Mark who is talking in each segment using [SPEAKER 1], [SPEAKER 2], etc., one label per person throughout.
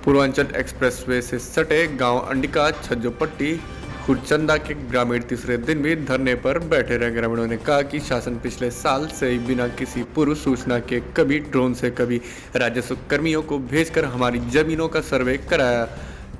[SPEAKER 1] Purvanchal expressway से सटे गांव अंडिका छज्जोपट्टी खुरचंदा के ग्रामीण तीसरे दिन भी धरने पर बैठे रहे। ग्रामीणों ने कहा कि शासन पिछले साल से ही बिना किसी पूर्व सूचना के कभी ड्रोन से कभी राजस्व कर्मियों को भेजकर हमारी जमीनों का सर्वे कराया,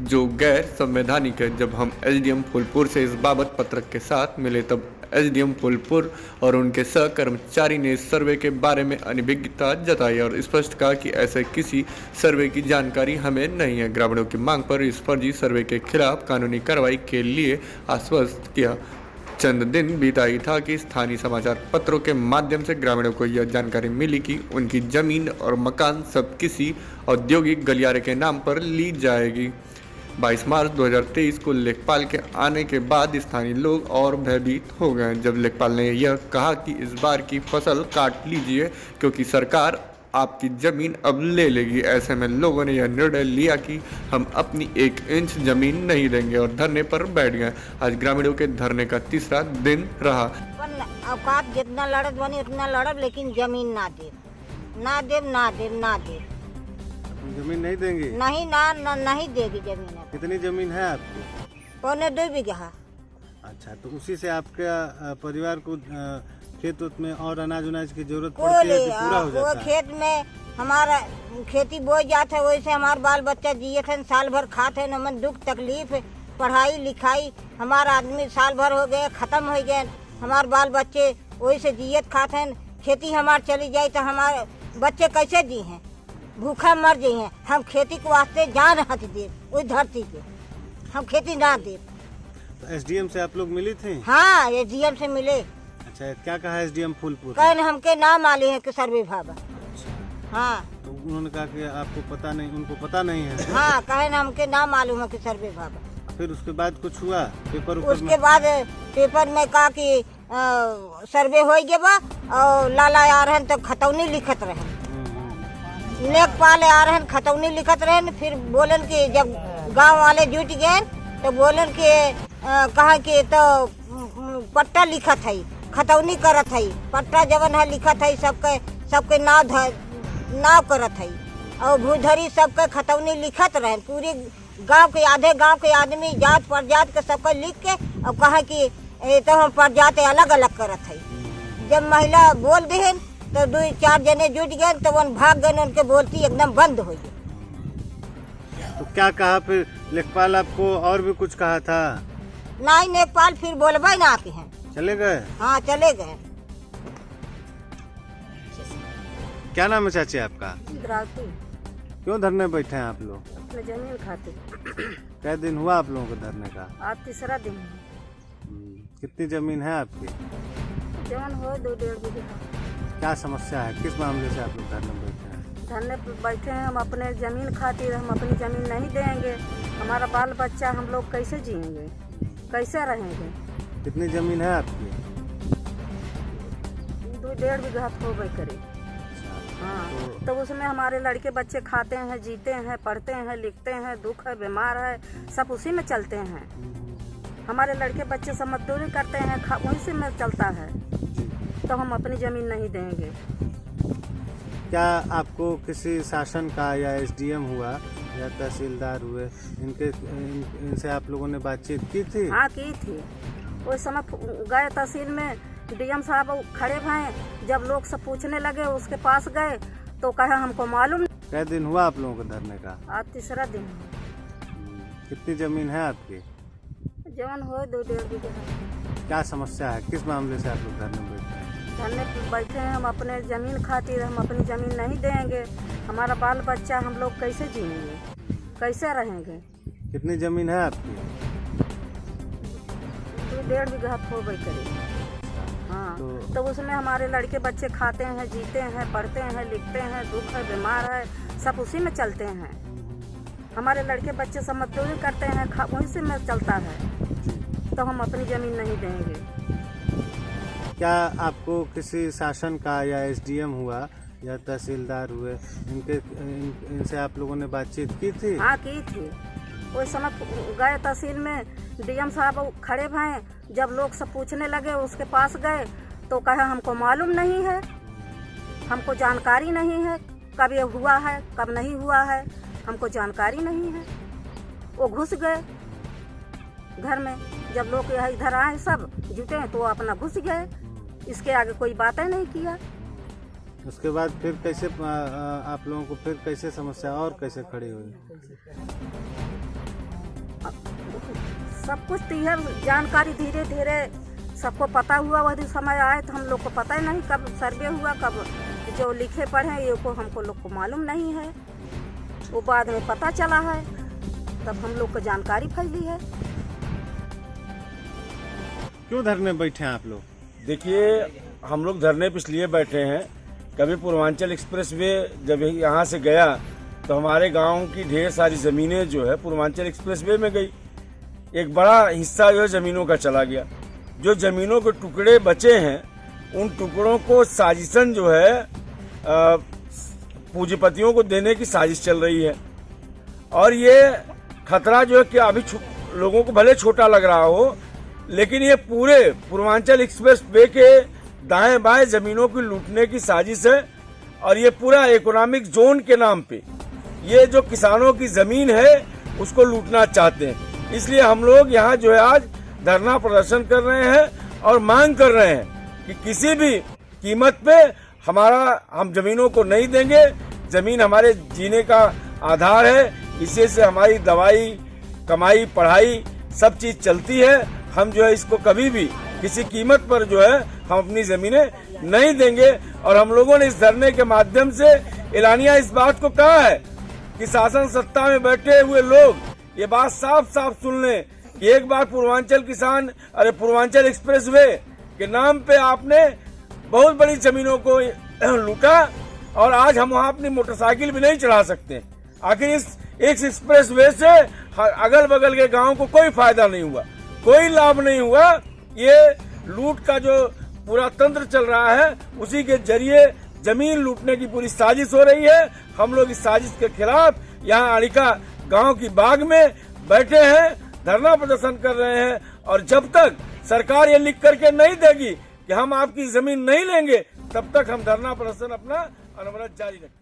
[SPEAKER 1] जो गैर संवैधानिक है। जब हम एसडीएम फूलपुर से इस बाबत पत्रक के साथ मिले तब एसडीएम फूलपुर और उनके सहकर्मचारी ने इस सर्वे के बारे में अनभिज्ञता जताई और स्पष्ट कहा कि ऐसे किसी सर्वे की जानकारी हमें नहीं है। ग्रामीणों की मांग पर इस फर्जी सर्वे के खिलाफ कानूनी कार्रवाई के लिए आश्वस्त किया। चंद दिन बीता ही था कि स्थानीय समाचार पत्रों के माध्यम से ग्रामीणों को यह जानकारी मिली कि उनकी जमीन और मकान सब किसी औद्योगिक गलियारे के नाम पर ली जाएगी। 22 मार्च 2023 को लेखपाल के आने के बाद स्थानीय लोग और भयभीत हो गए, जब लेखपाल ने यह कहा कि इस बार की फसल काट लीजिए क्योंकि सरकार आपकी ज़मीन अब ले लेगी। ऐसे में लोगों ने यह निर्णय लिया कि हम अपनी 1 इंच ज़मीन नहीं देंगे और धरने पर बैठ गए। आज ग्रामीणों के धरने का तीसरा दिन रहा।
[SPEAKER 2] औकात जितना लड़त बनी उतना लड़ब, लेकिन जमीन ना दे।
[SPEAKER 3] जमीन नहीं देंगे?
[SPEAKER 2] नहीं देगी जमीन।
[SPEAKER 3] कितनी जमीन है आपकी?
[SPEAKER 2] 1.25 बीघा।
[SPEAKER 3] अच्छा, तो उसी से आपके परिवार को खेत में और अनाज की जरूरत पड़ती है कि पूरा हो जाता है?
[SPEAKER 2] खेत में हमारा खेती बोई जाता है, वैसे हमारे बाल बच्चा जिए थे, साल भर खाते हैं। नमन दुख तकलीफ पढ़ाई लिखाई हमारा आदमी साल भर हो गए खत्म हो गए। हमारे बाल बच्चे वही से जियत खाते हैं। खेती हमार चली जाए तो हमारे बच्चे कैसे जी हैं, भूखा मर जाइए। हम खेती के वास्ते जान हथ दे उस धरती पे, हम खेती ना दे।
[SPEAKER 3] तो एसडीएम से आप लोग मिली थी?
[SPEAKER 2] हाँ, एसडीएम से मिले।
[SPEAKER 3] अच्छा, क्या कहा एसडीएम फूलपुर?
[SPEAKER 2] कहने हमके नाम आले है कि सर्वे भाबा। हाँ,
[SPEAKER 3] तो उन्होंने कहा कि आपको पता नहीं, उनको पता नहीं है?
[SPEAKER 2] हाँ, कहने हमके नाम मालूम है कि सर्वे भाबा।
[SPEAKER 3] फिर उसके बाद कुछ हुआ पेपर?
[SPEAKER 2] उसके बाद पेपर में कहा कि सर्वे हो गया बा और लाला आ रहे तो खतौनी लिखत रहे। लेखपाल आ रहे खतौनी लिखत रहे। फिर बोलन कि जब गांव वाले जुट गए तो बोलन कि कहा कि तो पट्टा लिखत है, खतौनी करत है। पट्टा जवन है लिखत है, सबके नाव करत है और भूधरी सबके खतौनी लिखत रहे। पूरे गांव के आदमी जात प्रजात के सबके लिख के और कहा कि तो हम प्रजात अलग अलग करत है। जब महिला बोल दे तो 2-4 जने जुट गए तो वन भाग गए, उनके बोलती एकदम बंद हो गई।
[SPEAKER 3] तो क्या कहा फिर लेखपाल आपको? और भी कुछ कहा था?
[SPEAKER 2] नहीं, लेखपाल फिर बोलबे ना आके हैं,
[SPEAKER 3] चले गए?
[SPEAKER 2] हाँ, चले गए।
[SPEAKER 3] क्या नाम है चाची आपका?
[SPEAKER 2] द्रावती।
[SPEAKER 3] क्यों धरने बैठे हैं आप लोग?
[SPEAKER 2] अपने जमीन खाते।
[SPEAKER 3] क्या दिन हुआ आप लोगों को धरने का?
[SPEAKER 2] आज तीसरा दिन।
[SPEAKER 3] कितनी जमीन है आपकी?
[SPEAKER 2] जमीन हो 2-1.5 बीघा।
[SPEAKER 3] क्या समस्या है, किस मामले से आप लोग धरने बैठे हैं?
[SPEAKER 2] धरने पर बैठे हैं हम अपने जमीन खातिर। हम अपनी जमीन नहीं देंगे। हमारा बाल बच्चा हम लोग कैसे जिएंगे, कैसे रहेंगे?
[SPEAKER 3] कितनी जमीन है आपकी?
[SPEAKER 2] 2-1.5 बीघा हो गई करीब। हाँ, तो उसमें हमारे लड़के बच्चे खाते हैं, जीते हैं, पढ़ते हैं, लिखते हैं, दुख है, बीमार है, सब उसी में चलते हैं। हमारे लड़के बच्चे सब मजदूरी करते हैं, उसी में चलता है। तो हम अपनी जमीन नहीं देंगे।
[SPEAKER 3] क्या आपको किसी शासन का या एसडीएम हुआ या तहसीलदार हुए, इनसे आप लोगों ने बातचीत की थी?
[SPEAKER 2] हाँ, की थी। उस समय गए तहसील में, डीएम साहब खड़े भए। जब लोग सब पूछने लगे उसके पास गए तो कहा हमको मालूम।
[SPEAKER 3] क्या दिन हुआ आप लोगों को धरने का?
[SPEAKER 2] आज तीसरा दिन।
[SPEAKER 3] कितनी जमीन है आपकी?
[SPEAKER 2] जमीन हो 2-1.5 बीघा।
[SPEAKER 3] क्या समस्या है, किस मामले से आप लोग धरने बैठे हैं?
[SPEAKER 2] धरने पर बैठे हैं हम अपने जमीन खातिर। हम अपनी जमीन नहीं देंगे। हमारा बाल बच्चा हम लोग कैसे जिएंगे, कैसे रहेंगे?
[SPEAKER 3] कितनी जमीन है आपकी?
[SPEAKER 2] 2-1.5 बीघा हो गई करीब। हाँ, तो उसमें हमारे लड़के बच्चे खाते हैं, जीते हैं, पढ़ते हैं, लिखते हैं, दुख है, बीमार है, सब उसी में चलते हैं। हमारे लड़के बच्चे सब मजदूरी करते हैं, उसी में चलता है। तो हम अपनी जमीन नहीं देंगे।
[SPEAKER 3] क्या आपको किसी शासन का या एसडीएम हुआ या तहसीलदार हुए, इनसे आप लोगों ने बातचीत की थी?
[SPEAKER 2] हाँ, की थी। उस समय गए तहसील में, डीएम साहब खड़े भए। जब लोग सब पूछने लगे उसके पास गए तो कहा हमको मालूम नहीं है, हमको जानकारी नहीं है, कब ये हुआ है कब नहीं हुआ है।
[SPEAKER 4] हमको जानकारी नहीं है। वो घुस गए घर में, जब लोग यहाँ इधर आए सब जुटे हैं तो वो अपना घुस गए, इसके आगे कोई बातें नहीं किया।
[SPEAKER 3] उसके बाद फिर कैसे आप लोगों को फिर कैसे समस्या और कैसे खड़ी हुई?
[SPEAKER 4] सब कुछ तो यह जानकारी धीरे धीरे सबको पता हुआ, वही समय आए तो हम लोग को पता ही नहीं कब सर्वे हुआ, कब जो लिखे पढ़े ये को हमको लोग को मालूम नहीं है। वो बाद में पता चला है, तब हम लोग को जानकारी फैली है।
[SPEAKER 3] क्यों धरने बैठे हैं आप लोग?
[SPEAKER 5] देखिए, हम लोग धरने पे इसलिए बैठे हैं, कभी पूर्वांचल एक्सप्रेस वे जब यहाँ से गया तो हमारे गांव की ढेर सारी जमीनें जो है पूर्वांचल एक्सप्रेस वे में गई। एक बड़ा हिस्सा जो है जमीनों का चला गया। जो जमीनों के टुकड़े बचे हैं उन टुकड़ों को साजिशन जो है पूंजीपतियों को देने की साजिश चल रही है। और ये खतरा जो है कि अभी लोगों को भले छोटा लग रहा हो, लेकिन ये पूरे पूर्वांचल एक्सप्रेस वे के दाएं बाएं जमीनों की लूटने की साजिश है। और ये पूरा इकोनॉमिक जोन के नाम पे ये जो किसानों की जमीन है उसको लूटना चाहते हैं। इसलिए हम लोग यहाँ जो है आज धरना प्रदर्शन कर रहे हैं और मांग कर रहे हैं कि किसी भी कीमत पे हम जमीनों को नहीं देंगे। जमीन हमारे जीने का आधार है, इसी से हमारी दवाई, कमाई, पढ़ाई सब चीज चलती है। हम जो है इसको कभी भी किसी कीमत पर जो है हम अपनी जमीनें नहीं देंगे। और हम लोगों ने इस धरने के माध्यम से एलानिया इस बात को कहा है कि शासन सत्ता में बैठे हुए लोग ये बात साफ साफ सुन लें कि एक बार पूर्वांचल एक्सप्रेस वे के नाम पे आपने बहुत बड़ी जमीनों को लूटा और आज हम वहाँ अपनी मोटरसाइकिल भी नहीं चढ़ा सकते। आखिर इस एक्सप्रेस वे से अगल बगल के गाँव को कोई फायदा नहीं हुआ, कोई लाभ नहीं हुआ। ये लूट का जो पूरा तंत्र चल रहा है उसी के जरिए जमीन लूटने की पूरी साजिश हो रही है। हम लोग इस साजिश के खिलाफ यहाँ अड़िका गांव की बाग में बैठे हैं, धरना प्रदर्शन कर रहे हैं। और जब तक सरकार ये लिख करके नहीं देगी कि हम आपकी जमीन नहीं लेंगे, तब तक हम धरना प्रदर्शन अपना अनवरत जारी रखेंगे।